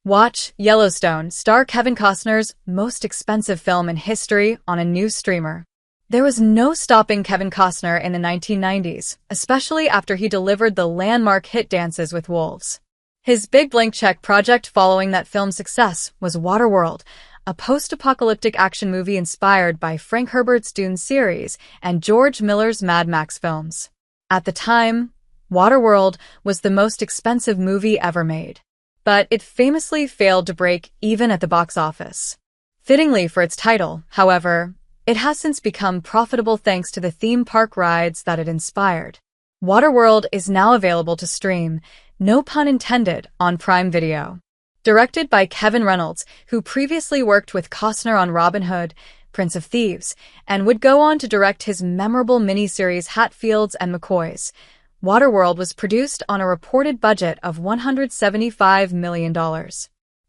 Watch Yellowstone, star Kevin Costner's most expensive film in history on a new streamer. There was no stopping Kevin Costner in the 1990s, especially after he delivered the landmark hit Dances with Wolves. His big blank check project following that film's success was Waterworld, a post-apocalyptic action movie inspired by Frank Herbert's Dune series and George Miller's Mad Max films. At the time, Waterworld was the most expensive movie ever made, but it famously failed to break even at the box office. Fittingly for its title, however, it has since become profitable thanks to the theme park rides that it inspired. Waterworld is now available to stream, no pun intended, on Prime Video. Directed by Kevin Reynolds, who previously worked with Costner on Robin Hood, Prince of Thieves, and would go on to direct his memorable miniseries Hatfields and McCoys, Waterworld was produced on a reported budget of $175 million.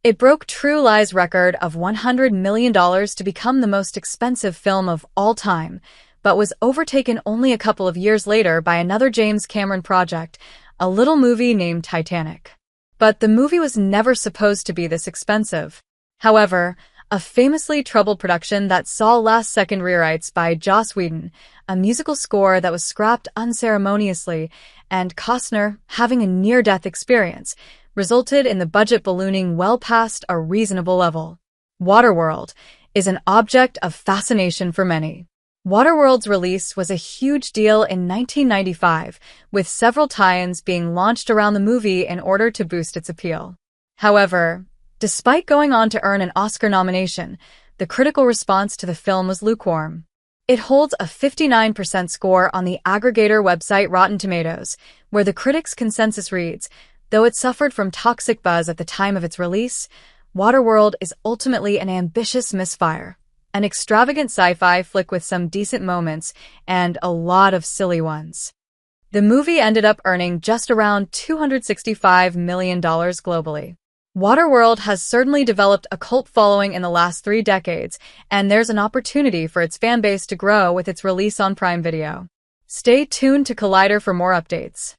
It broke True Lie's record of $100 million to become the most expensive film of all time, but was overtaken only a couple of years later by another James Cameron project, a little movie named Titanic. But the movie was never supposed to be this expensive. However, a famously troubled production that saw last-second rewrites by Joss Whedon, a musical score that was scrapped unceremoniously, and Costner having a near-death experience, resulted in the budget ballooning well past a reasonable level. Waterworld is an object of fascination for many. Waterworld's release was a huge deal in 1995, with several tie-ins being launched around the movie in order to boost its appeal. However, despite going on to earn an Oscar nomination, the critical response to the film was lukewarm. It holds a 59% score on the aggregator website Rotten Tomatoes, where the critics' consensus reads, "Though it suffered from toxic buzz at the time of its release, Waterworld is ultimately an ambitious misfire, an extravagant sci-fi flick with some decent moments and a lot of silly ones." The movie ended up earning just around $265 million globally. Waterworld has certainly developed a cult following in the last 3 decades, and there's an opportunity for its fanbase to grow with its release on Prime Video. Stay tuned to Collider for more updates.